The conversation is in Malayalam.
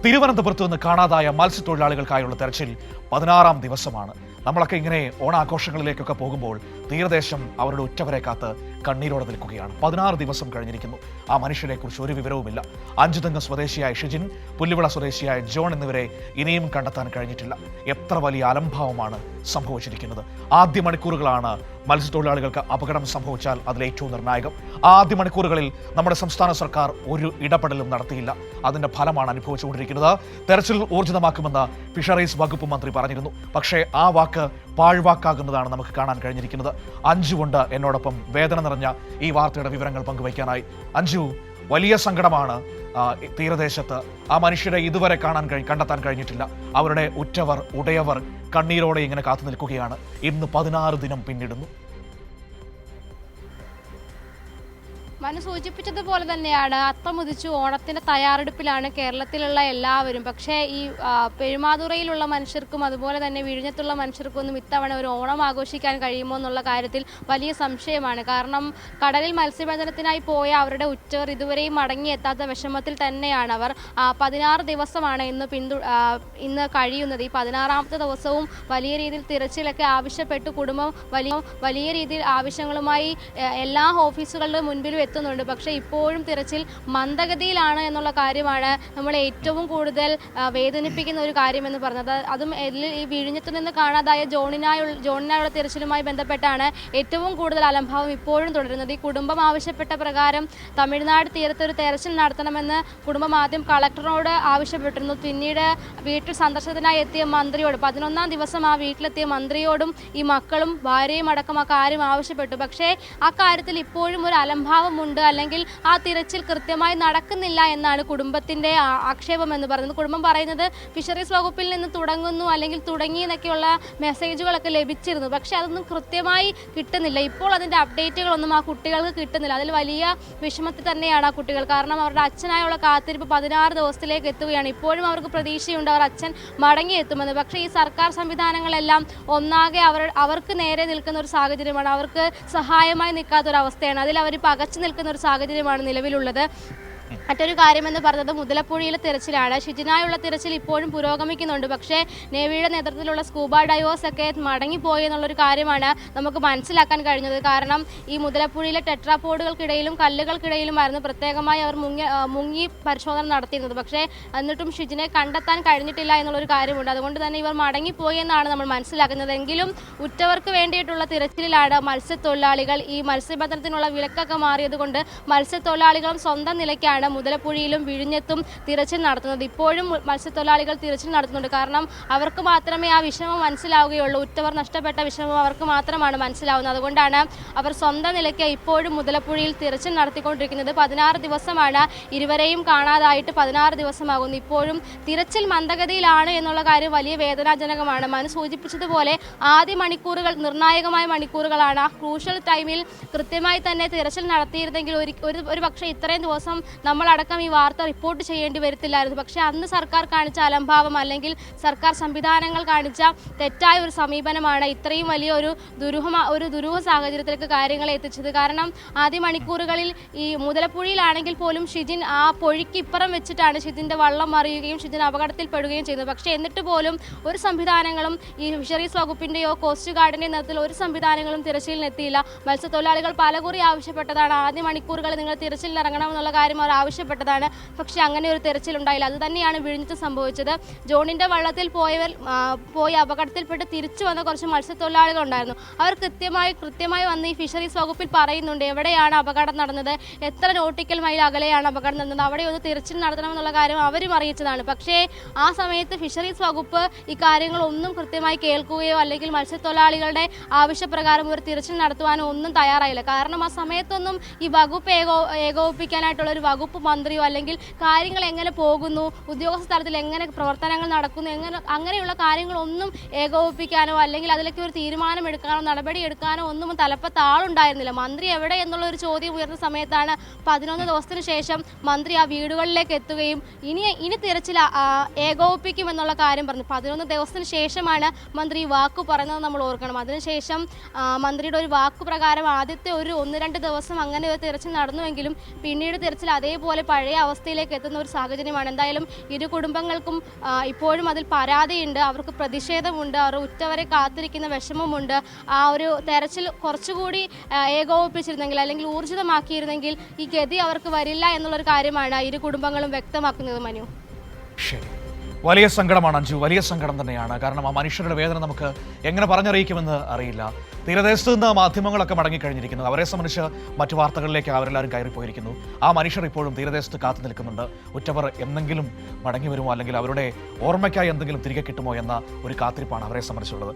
തിരുവനന്തപുരത്ത് നിന്ന് കാണാതായ മത്സ്യത്തൊഴിലാളികൾക്കായുള്ള തെരച്ചിൽ 16-ാം ദിവസമാണ്. നമ്മളൊക്കെ ഇങ്ങനെ ഓണാഘോഷങ്ങളിലേക്കൊക്കെ പോകുമ്പോൾ തീരദേശം അവരുടെ ഉറ്റവരെ കാത്ത് കണ്ണീരോടെ നിൽക്കുകയാണ്. 16 ദിവസം കഴിഞ്ഞിരിക്കുന്നു. ആ മനുഷ്യരെക്കുറിച്ച് ഒരു വിവരവുമില്ല. അഞ്ചുതെങ്ങ് സ്വദേശിയായ ഷിജിൻ, പുല്ലുവിള സ്വദേശിയായ ജോൺ എന്നിവരെ ഇനിയും കണ്ടെത്താൻ കഴിഞ്ഞിട്ടില്ല. എത്ര വലിയ അലംഭാവമാണ് സംഭവിച്ചിരിക്കുന്നത്. ആദ്യ മണിക്കൂറുകളാണ് മത്സ്യത്തൊഴിലാളികൾക്ക് അപകടം സംഭവിച്ചാൽ അതിലേറ്റവും നിർണായകം. ആദ്യ മണിക്കൂറുകളിൽ നമ്മുടെ സംസ്ഥാന സർക്കാർ ഒരു ഇടപെടലും നടത്തിയില്ല. അതിന്റെ ഫലമാണ് അനുഭവിച്ചുകൊണ്ടിരിക്കുന്നത്. തെരച്ചിൽ ഊർജിതമാക്കുമെന്ന് ഫിഷറീസ് വകുപ്പ് മന്ത്രി പറഞ്ഞിരുന്നു. പക്ഷേ ആ വാക്ക് പാഴ്വാക്കാകുന്നതാണ് നമുക്ക് കാണാൻ കഴിഞ്ഞിരിക്കുന്നത്. അഞ്ജുവുണ്ട് എന്നോടൊപ്പം വേദന നിറഞ്ഞ ഈ വാർത്തയുടെ വിവരങ്ങൾ പങ്കുവയ്ക്കാനായി. അഞ്ജു, വലിയ സങ്കടമാണ് തീരദേശത്ത്. ആ മനുഷ്യരെ ഇതുവരെ കണ്ടെത്താൻ കഴിഞ്ഞിട്ടില്ല. അവരുടെ ഉറ്റവർ, ഉടയവർ കണ്ണീരോടെ ഇങ്ങനെ കാത്തു നിൽക്കുകയാണ്. ഇന്ന് 16 ദിനം പിന്നിടുന്നു. മനു സൂചിപ്പിച്ചതുപോലെ തന്നെയാണ്, അത്തമുതിച്ചു ഓണത്തിന്റെ തയ്യാറെടുപ്പിലാണ് കേരളത്തിലുള്ള എല്ലാവരും. പക്ഷേ ഈ പെരുമാതുറയിലുള്ള മനുഷ്യർക്കും അതുപോലെ തന്നെ വിഴിഞ്ഞത്തുള്ള മനുഷ്യർക്കൊന്നും ഇത്തവണ ഒരു ഓണം ആഘോഷിക്കാൻ കഴിയുമോ എന്നുള്ള കാര്യത്തിൽ വലിയ സംശയമാണ്. കാരണം കടലിൽ മത്സ്യബന്ധനത്തിനായി പോയ അവരുടെ ഉറ്റവർ ഇതുവരെയും മടങ്ങിയെത്താത്ത വിഷമത്തിൽ തന്നെയാണ് അവർ. 16 ദിവസമാണ് ഇന്ന് കഴിയുന്നത്. ഈ 16-ാമത്തെ ദിവസവും വലിയ രീതിയിൽ തിരച്ചിലൊക്കെ ആവശ്യപ്പെട്ട് കുടുംബം വലിയ രീതിയിൽ ആവശ്യങ്ങളുമായി എല്ലാ ഓഫീസുകളുടെ മുൻപിലും എത്തുന്നുണ്ട്. പക്ഷേ ഇപ്പോഴും തിരച്ചിൽ മന്ദഗതിയിലാണ് എന്നുള്ള കാര്യമാണ് നമ്മളെ ഏറ്റവും കൂടുതൽ വേദനിപ്പിക്കുന്ന ഒരു കാര്യമെന്ന് പറഞ്ഞത്. അതും ഈ വിഴിഞ്ഞത്തു നിന്ന് കാണാതായ ജോണിനായുള്ള തിരച്ചിലുമായി ബന്ധപ്പെട്ടാണ് ഏറ്റവും കൂടുതൽ അലംഭാവം ഇപ്പോഴും തുടരുന്നത്. ഈ കുടുംബം ആവശ്യപ്പെട്ട പ്രകാരം തമിഴ്നാട് തീരത്ത് ഒരു തെരച്ചിൽ നടത്തണമെന്ന് കുടുംബം ആദ്യം കളക്ടറോട് ആവശ്യപ്പെട്ടിരുന്നു. പിന്നീട് വീട്ടിൽ സന്ദർശനത്തിനായി എത്തിയ മന്ത്രിയോട് 11-ാം ദിവസം ആ വീട്ടിലെത്തിയ മന്ത്രിയോടും ഈ മക്കളും ഭാര്യയും അടക്കം ആ കാര്യം ആവശ്യപ്പെട്ടു. പക്ഷേ ആ കാര്യത്തിൽ ഇപ്പോഴും ഒരു അലംഭാവം ഉണ്ട്, അല്ലെങ്കിൽ ആ തിരച്ചിൽ കൃത്യമായി നടക്കുന്നില്ല എന്നാണ് കുടുംബത്തിന്റെ ആക്ഷേപം എന്ന് പറയുന്നത്. കുടുംബം പറയുന്നത് ഫിഷറീസ് വകുപ്പിൽ നിന്ന് തുടങ്ങുന്നു അല്ലെങ്കിൽ തുടങ്ങി എന്നൊക്കെയുള്ള മെസ്സേജുകളൊക്കെ ലഭിച്ചിരുന്നു. പക്ഷെ അതൊന്നും കൃത്യമായി കിട്ടുന്നില്ല. ഇപ്പോൾ അതിന്റെ അപ്ഡേറ്റുകളൊന്നും ആ കുട്ടികൾക്ക് കിട്ടുന്നില്ല. അതിൽ വലിയ വിഷമത്തിൽ തന്നെയാണ് ആ കുട്ടികൾ. കാരണം അവരുടെ അച്ഛനായുള്ള കാത്തിരിപ്പ് 16 ദിവസത്തിലേക്ക് എത്തുകയാണ്. ഇപ്പോഴും അവർക്ക് പ്രതീക്ഷയുണ്ട് അവർ അച്ഛൻ മടങ്ങിയെത്തുമെന്ന്. പക്ഷേ ഈ സർക്കാർ സംവിധാനങ്ങളെല്ലാം ഒന്നാകെ അവർക്ക് നേരെ നിൽക്കുന്ന ഒരു സാഹചര്യമാണ്. അവർക്ക് സഹായമായി നിൽക്കാത്തൊരവസ്ഥയാണ്. അതിൽ അവർ പകച്ചു നിൽക്കുന്ന ഒരു സാഹചര്യമാണ് നിലവിലുള്ളത്. മറ്റൊരു കാര്യമെന്ന് പറഞ്ഞത് മുതലപ്പുഴയിലെ തിരച്ചിലാണ്. ഷിജിനായുള്ള തിരച്ചിൽ ഇപ്പോഴും പുരോഗമിക്കുന്നുണ്ട്. പക്ഷേ നേവിയുടെ നേതൃത്വത്തിലുള്ള സ്കൂബ ഡൈവേഴ്സ് ഒക്കെ മടങ്ങിപ്പോയി എന്നുള്ളൊരു കാര്യമാണ് നമുക്ക് മനസ്സിലാക്കാൻ കഴിഞ്ഞത്. കാരണം ഈ മുതലപ്പുഴയിലെ ടെട്രാപോഡുകൾക്കിടയിലും കല്ലുകൾക്കിടയിലുമായിരുന്നു പ്രത്യേകമായി അവർ മുങ്ങി പരിശോധന നടത്തിയിരുന്നത്. പക്ഷേ എന്നിട്ടും ഷിജിനെ കണ്ടെത്താൻ കഴിഞ്ഞിട്ടില്ല എന്നുള്ളൊരു കാര്യമുണ്ട്. അതുകൊണ്ട് തന്നെ ഇവർ മടങ്ങിപ്പോയി എന്നാണ് നമ്മൾ മനസ്സിലാക്കുന്നത്. എങ്കിലും ഉറ്റവർക്ക് വേണ്ടിയിട്ടുള്ള തിരച്ചിലാണ് മത്സ്യത്തൊഴിലാളികൾ. ഈ മത്സ്യബന്ധനത്തിനുള്ള വിലക്കൊക്കെ മാറിയത് കൊണ്ട് മത്സ്യത്തൊഴിലാളികളും സ്വന്തം നിലയ്ക്കാണ് മുതലപ്പുഴയിലും വിഴിഞ്ഞത്തും തിരച്ചിൽ നടത്തുന്നത്. ഇപ്പോഴും മത്സ്യത്തൊഴിലാളികൾ തിരച്ചിൽ നടത്തുന്നുണ്ട്. കാരണം അവർക്ക് മാത്രമേ ആ വിഷമം മനസ്സിലാവുകയുള്ളൂ. ഉറ്റവർ നഷ്ടപ്പെട്ട വിഷമം അവർക്ക് മാത്രമാണ് മനസ്സിലാവുന്നത്. അതുകൊണ്ടാണ് അവർ സ്വന്തം നിലയ്ക്ക് ഇപ്പോഴും മുതലപ്പുഴയിൽ തിരച്ചിൽ നടത്തിക്കൊണ്ടിരിക്കുന്നത്. 16 ദിവസമാണ് ഇരുവരെയും കാണാതായിട്ട് 16 ദിവസമാകുന്നു. ഇപ്പോഴും തിരച്ചിൽ മന്ദഗതിയിലാണ് എന്നുള്ള കാര്യം വലിയ വേദനാജനകമാണ്. മനു സൂചിപ്പിച്ചതുപോലെ ആദ്യ മണിക്കൂറുകൾ നിർണായകമായ മണിക്കൂറുകളാണ്. ആ ക്രൂഷ്യൽ ടൈമിൽ കൃത്യമായി തന്നെ തിരച്ചിൽ നടത്തിയിരുന്നെങ്കിൽ ഒരു പക്ഷേ ഇത്രയും ദിവസം നമ്മളടക്കം ഈ വാർത്ത റിപ്പോർട്ട് ചെയ്യേണ്ടി വരത്തില്ലായിരുന്നു. പക്ഷേ അന്ന് സർക്കാർ കാണിച്ച അലംഭാവം അല്ലെങ്കിൽ സർക്കാർ സംവിധാനങ്ങൾ കാണിച്ച തെറ്റായ ഒരു സമീപനമാണ് ഇത്രയും വലിയ ഒരു ദുരൂഹ സാഹചര്യത്തിലേക്ക് കാര്യങ്ങളെ എത്തിച്ചത്. കാരണം ആദ്യ മണിക്കൂറുകളിൽ ഈ മുതലപ്പുഴയിലാണെങ്കിൽ പോലും ഷിജിൻ ആ പൊഴിക്ക് ഇപ്പുറം വെച്ചിട്ടാണ് ഷിജിന്റെ വള്ളം മറിയുകയും ഷിജിൻ അപകടത്തിൽപ്പെടുകയും ചെയ്യുന്നത്. പക്ഷേ എന്നിട്ട് പോലും ഒരു സംവിധാനങ്ങളും ഈ ഫിഷറീസ് വകുപ്പിന്റെയോ കോസ്റ്റ് ഗാർഡിന്റെയോ നേതൃത്വത്തിൽ ഒരു സംവിധാനങ്ങളും തിരച്ചിലിനെത്തിയില്ല. മത്സ്യത്തൊഴിലാളികൾ പലകുറി ആവശ്യപ്പെട്ടതാണ്, ആദ്യ മണിക്കൂറുകളിൽ നിങ്ങൾ തിരച്ചിലിൽ ഇറങ്ങണമെന്നുള്ള കാര്യം അവർ ആവശ്യപ്പെട്ടതാണ്. പക്ഷെ അങ്ങനെ ഒരു തിരച്ചിലുണ്ടായില്ല. അത് തന്നെയാണ് വിഴിഞ്ഞത്ത് സംഭവിച്ചത്. ജോണിന്റെ വള്ളത്തിൽ പോയി അപകടത്തിൽപ്പെട്ട് തിരിച്ചു വന്ന കുറച്ച് മത്സ്യത്തൊഴിലാളികൾ ഉണ്ടായിരുന്നു. അവർ കൃത്യമായി വന്ന് ഈ ഫിഷറീസ് വകുപ്പിൽ പറയുന്നുണ്ട് എവിടെയാണ് അപകടം നടന്നത്, എത്ര നോട്ടിക്കൽ മൈൽ അകലെയാണ് അപകടം നടന്നത്, അവിടെ ഒന്ന് തിരച്ചിൽ നടത്തണമെന്നുള്ള കാര്യം അവരും അറിയിച്ചതാണ്. പക്ഷേ ആ സമയത്ത് ഫിഷറീസ് വകുപ്പ് ഈ കാര്യങ്ങളൊന്നും കൃത്യമായി കേൾക്കുകയോ അല്ലെങ്കിൽ മത്സ്യത്തൊഴിലാളികളുടെ ആവശ്യപ്രകാരം ഒരു തിരച്ചിൽ നടത്തുവാനോ ഒന്നും തയ്യാറായില്ല. കാരണം ആ സമയത്തൊന്നും ഈ വകുപ്പ് ഏകോപിപ്പിക്കാനായിട്ടുള്ള ഒരു വകുപ്പ് മന്ത്രിയോ അല്ലെങ്കിൽ കാര്യങ്ങൾ എങ്ങനെ പോകുന്നു, ഉദ്യോഗസ്ഥ തലത്തിൽ എങ്ങനെ പ്രവർത്തനങ്ങൾ നടക്കുന്നു, അങ്ങനെയുള്ള കാര്യങ്ങളൊന്നും ഏകോപിപ്പിക്കാനോ അല്ലെങ്കിൽ അതിലേക്ക് ഒരു തീരുമാനം എടുക്കാനോ നടപടി എടുക്കാനോ ഒന്നും തലപ്പത്ത് ആളുണ്ടായിരുന്നില്ല. മന്ത്രി എവിടെ എന്നുള്ള ഒരു ചോദ്യം ഉയർന്ന സമയത്താണ് 11 ദിവസത്തിന് ശേഷം മന്ത്രി ആ വീടുകളിലേക്ക് എത്തുകയും ഇനി തിരച്ചിൽ ഏകോപിപ്പിക്കുമെന്നുള്ള കാര്യം പറഞ്ഞു. 11 ദിവസത്തിന് ശേഷമാണ് മന്ത്രി വാക്കു പറയുന്നത് നമ്മൾ ഓർക്കണം. അതിനുശേഷം മന്ത്രിയുടെ ഒരു വാക്കു പ്രകാരം ആദ്യത്തെ ഒരു 1-2 ദിവസം അങ്ങനെ ഒരു തിരച്ചിൽ നടന്നുവെങ്കിലും പിന്നീട് തിരച്ചിൽ അതേപോലെ പോലെ പഴയ അവസ്ഥയിലേക്ക് എത്തുന്ന ഒരു സാഹചര്യമാണ്. എന്തായാലും ഇരു കുടുംബങ്ങൾക്കും ഇപ്പോഴും അതിൽ പരാതിയുണ്ട്, അവർക്ക് പ്രതിഷേധമുണ്ട്, അവർ ഉറ്റവരെ കാത്തിരിക്കുന്ന വിഷമമുണ്ട്. ആ ഒരു തെരച്ചിൽ കുറച്ചുകൂടി ഏകോപിപ്പിച്ചിരുന്നെങ്കിൽ അല്ലെങ്കിൽ ഊർജിതമാക്കിയിരുന്നെങ്കിൽ ഈ ഗതി അവർക്ക് വരില്ല എന്നുള്ളൊരു കാര്യമാണ് ഇരു കുടുംബങ്ങളും വ്യക്തമാക്കുന്നത്. മനു, ശരി, വലിയ സങ്കടമാണ് അഞ്ജു, വലിയ സങ്കടം തന്നെയാണ്. കാരണം ആ മനുഷ്യരുടെ വേദന നമുക്ക് എങ്ങനെ പറഞ്ഞറിയിക്കുമെന്ന് അറിയില്ല. തീരദേശത്ത് നിന്ന് മാധ്യമങ്ങളൊക്കെ മടങ്ങിക്കഴിഞ്ഞിരിക്കുന്നു. അവരെ സംബന്ധിച്ച് മറ്റു വാർത്തകളിലേക്ക് അവരെല്ലാവരും കയറിപ്പോയിരിക്കുന്നു. ആ മനുഷ്യർ ഇപ്പോഴും തീരദേശത്ത് കാത്തു നിൽക്കുന്നുണ്ട്. ഉറ്റവർ എന്തെങ്കിലും മടങ്ങി വരുമോ അല്ലെങ്കിൽ അവരുടെ ഓർമ്മയ്ക്കായി എന്തെങ്കിലും തിരികെ കിട്ടുമോ എന്ന ഒരു കാത്തിരിപ്പാണ് അവരെ സംബന്ധിച്ചുള്ളത്.